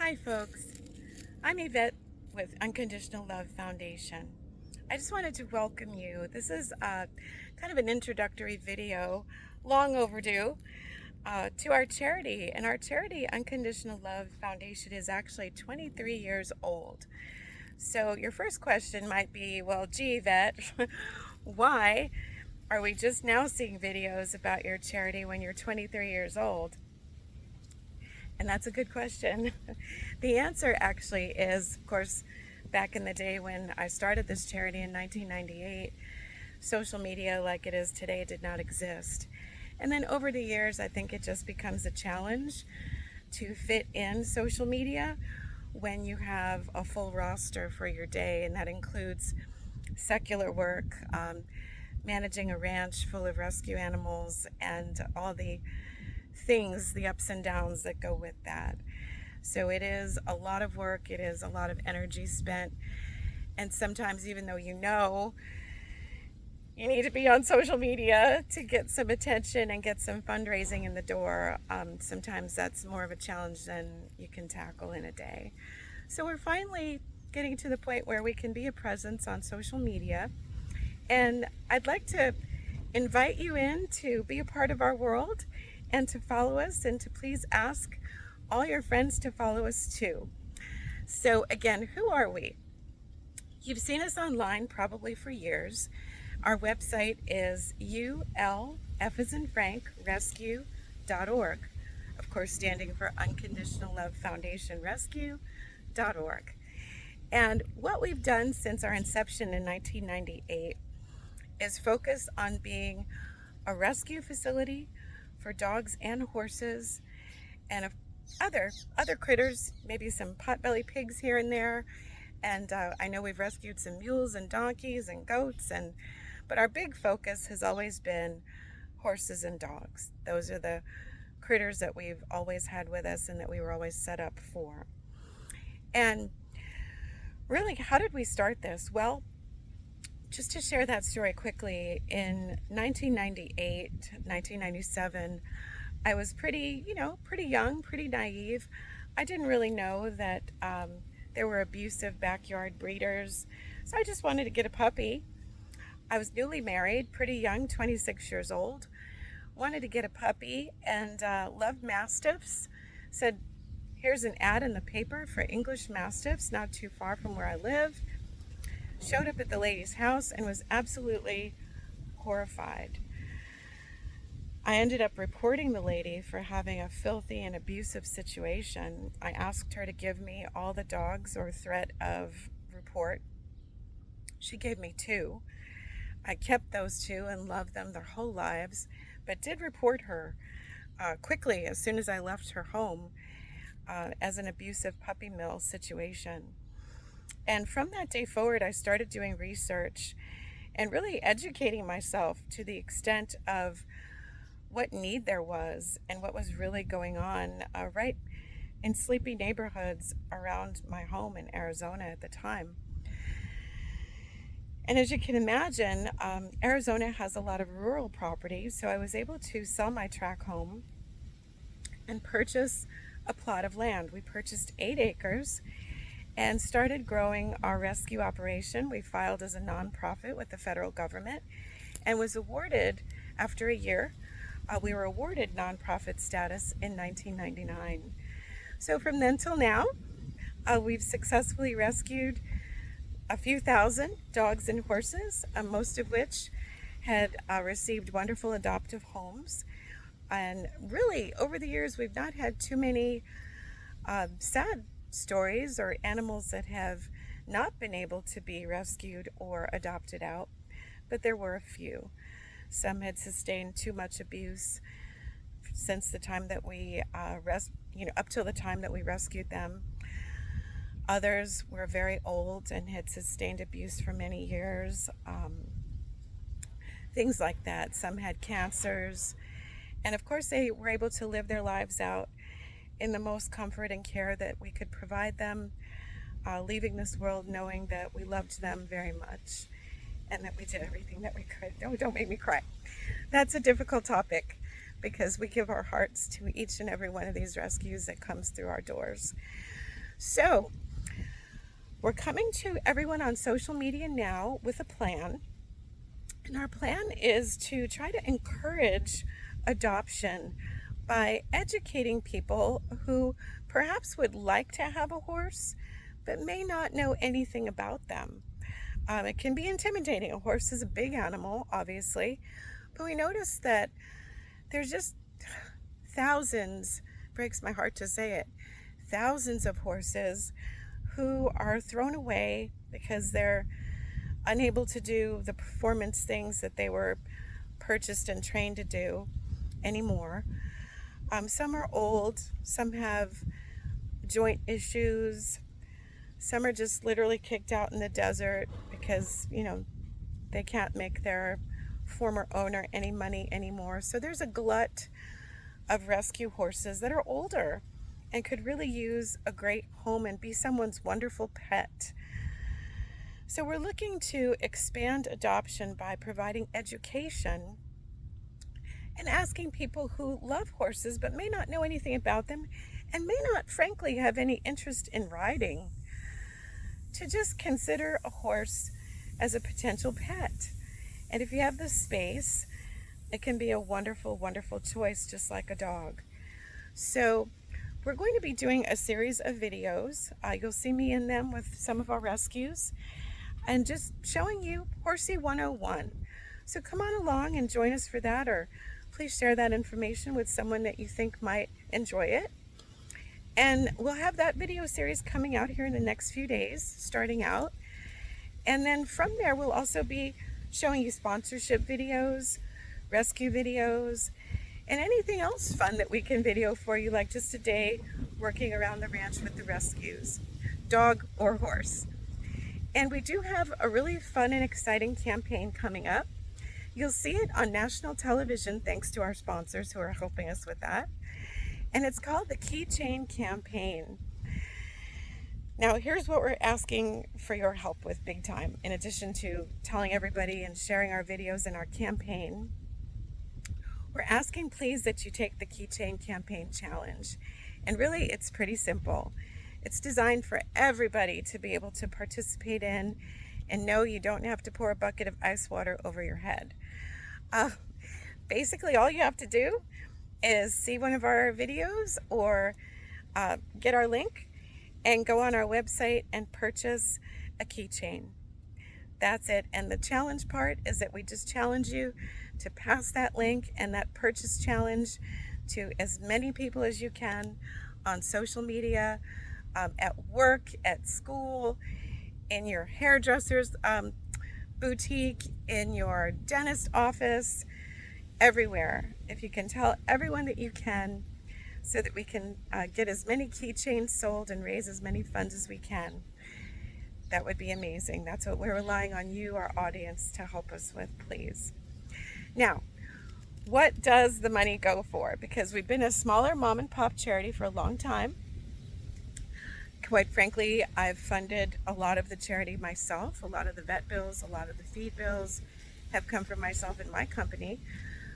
Hi folks, I'm Yvette with Unconditional Love Foundation. I just wanted to welcome you. This is kind of an introductory video, long overdue, to our charity. And our charity, Unconditional Love Foundation, is actually 23 years old. So your first question might be, well, gee, Yvette, why are we just now seeing videos about your charity when you're 23 years old? And that's a good question. The answer actually is, of course, back in the day when I started this charity in 1998, social media like it is today did not exist. And then over the years, I think it just becomes a challenge to fit in social media when you have a full roster for your day, and that includes secular work, managing a ranch full of rescue animals, and all the things, the ups and downs that go with that. So it is a lot of work, it is a lot of energy spent, and sometimes even though you know you need to be on social media to get some attention and get some fundraising in the door, sometimes that's more of a challenge than you can tackle in a day. So we're finally getting to the point where we can be a presence on social media, and I'd like to invite you in to be a part of our world and to follow us, and to please ask all your friends to follow us too. So again, who are we? You've seen us online probably for years. Our website is ULF as in Frank rescue.org, of course standing for Unconditional Love Foundation Rescue.org. And what we've done since our inception in 1998 is focus on being a rescue facility for dogs and horses and other critters, maybe some potbelly pigs here and there. And I know we've rescued some mules and donkeys and goats, but our big focus has always been horses and dogs. Those are the critters that we've always had with us and that we were always set up for. And really, how did we start this? Well, just to share that story quickly, in 1998, 1997, I was pretty young, pretty naive. I didn't really know that there were abusive backyard breeders, so I just wanted to get a puppy. I was newly married, pretty young, 26 years old, wanted to get a puppy, and loved Mastiffs. Said, here's an ad in the paper for English Mastiffs not too far from where I live. Showed up at the lady's house and was absolutely horrified. I ended up reporting the lady for having a filthy and abusive situation. I asked her to give me all the dogs or threat of report. She gave me 2. I kept those 2 and loved them their whole lives, but did report her quickly as soon as I left her home as an abusive puppy mill situation. And from that day forward, I started doing research and really educating myself to the extent of what need there was and what was really going on right in sleepy neighborhoods around my home in Arizona at the time. And as you can imagine, Arizona has a lot of rural property, so I was able to sell my tract home and purchase a plot of land. We purchased 8 acres and started growing our rescue operation. We filed as a nonprofit with the federal government and was awarded, after a year, we were awarded nonprofit status in 1999. So from then till now, we've successfully rescued a few thousand dogs and horses, most of which had received wonderful adoptive homes. And really, over the years, we've not had too many sad stories or animals that have not been able to be rescued or adopted out, but there were a few. Some had sustained too much abuse since the time that we up till the time that we rescued them. Others were very old and had sustained abuse for many years, things like that. Some had cancers, and of course they were able to live their lives out in the most comfort and care that we could provide them, leaving this world knowing that we loved them very much and that we did everything that we could. Don't make me cry. That's a difficult topic because we give our hearts to each and every one of these rescues that comes through our doors. So we're coming to everyone on social media now with a plan. And our plan is to try to encourage adoption by educating people who perhaps would like to have a horse but may not know anything about them. It can be intimidating. A horse is a big animal, obviously, but we notice that there's just thousands, breaks my heart to say it, thousands of horses who are thrown away because they're unable to do the performance things that they were purchased and trained to do anymore. Some are old, some have joint issues, some are just literally kicked out in the desert because, they can't make their former owner any money anymore. So there's a glut of rescue horses that are older and could really use a great home and be someone's wonderful pet. So we're looking to expand adoption by providing education and asking people who love horses but may not know anything about them and may not, frankly, have any interest in riding to just consider a horse as a potential pet. And if you have the space, it can be a wonderful, wonderful choice, just like a dog. So we're going to be doing a series of videos. You'll see me in them with some of our rescues and just showing you Horsey 101. So come on along and join us for that, or please share that information with someone that you think might enjoy it. And we'll have that video series coming out here in the next few days, starting out. And then from there, we'll also be showing you sponsorship videos, rescue videos, and anything else fun that we can video for you, like just a day working around the ranch with the rescues, dog or horse. And we do have a really fun and exciting campaign coming up. You'll see it on national television thanks to our sponsors who are helping us with that. And it's called the Keychain Campaign. Now, here's what we're asking for your help with big time. In addition to telling everybody and sharing our videos in our campaign, we're asking, please, that you take the Keychain Campaign Challenge. And really, it's pretty simple. It's designed for everybody to be able to participate in, and no, you don't have to pour a bucket of ice water over your head. Basically, all you have to do is see one of our videos or get our link and go on our website and purchase a keychain. That's it. And the challenge part is that we just challenge you to pass that link and that purchase challenge to as many people as you can on social media, at work, at school, in your hairdresser's boutique, in your dentist office, everywhere. If you can tell everyone that you can, so that we can get as many keychains sold and raise as many funds as we can, that would be amazing. That's what we're relying on you, our audience, to help us with, please. Now, what does the money go for? Because we've been a smaller mom and pop charity for a long time. Quite frankly, I've funded a lot of the charity myself. A lot of the vet bills, a lot of the feed bills have come from myself and my company.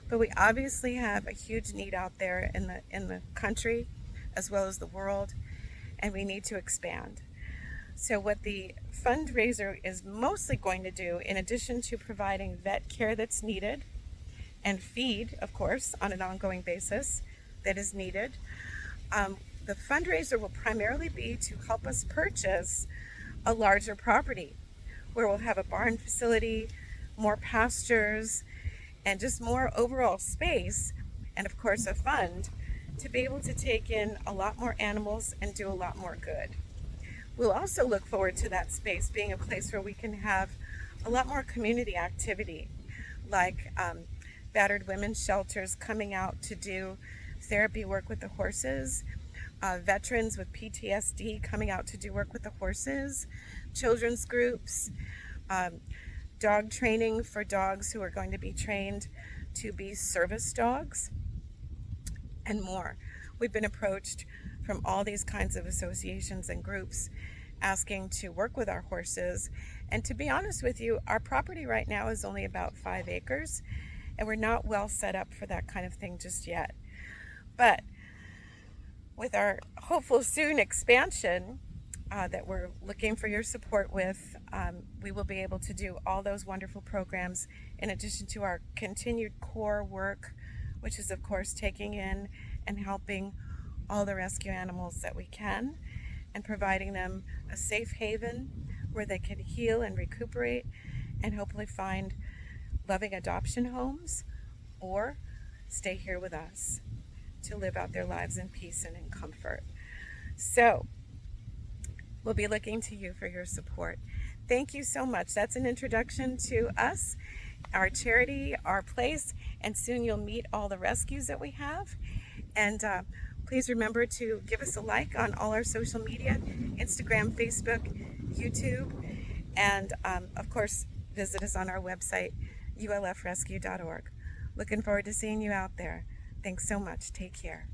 But we obviously have a huge need out there in the country as well as the world, and we need to expand. So what the fundraiser is mostly going to do, in addition to providing vet care that's needed and feed, of course, on an ongoing basis that is needed, the fundraiser will primarily be to help us purchase a larger property where we'll have a barn facility, more pastures, and just more overall space, and of course a fund to be able to take in a lot more animals and do a lot more good. We'll also look forward to that space being a place where we can have a lot more community activity, like battered women's shelters coming out to do therapy work with the horses, veterans with PTSD coming out to do work with the horses, children's groups, dog training for dogs who are going to be trained to be service dogs, and more. We've been approached from all these kinds of associations and groups asking to work with our horses. And to be honest with you, our property right now is only about 5 acres, and we're not well set up for that kind of thing just yet. But with our hopeful soon expansion, that we're looking for your support with. We will be able to do all those wonderful programs in addition to our continued core work, which is, of course, taking in and helping all the rescue animals that we can and providing them a safe haven where they can heal and recuperate and hopefully find loving adoption homes or stay here with us to live out their lives in peace and in comfort. So we'll be looking to you for your support. Thank you so much. That's an introduction to us, our charity, our place, and soon you'll meet all the rescues that we have. And please remember to give us a like on all our social media, Instagram, Facebook, YouTube, and of course, visit us on our website, ulfrescue.org. Looking forward to seeing you out there. Thanks so much. Take care.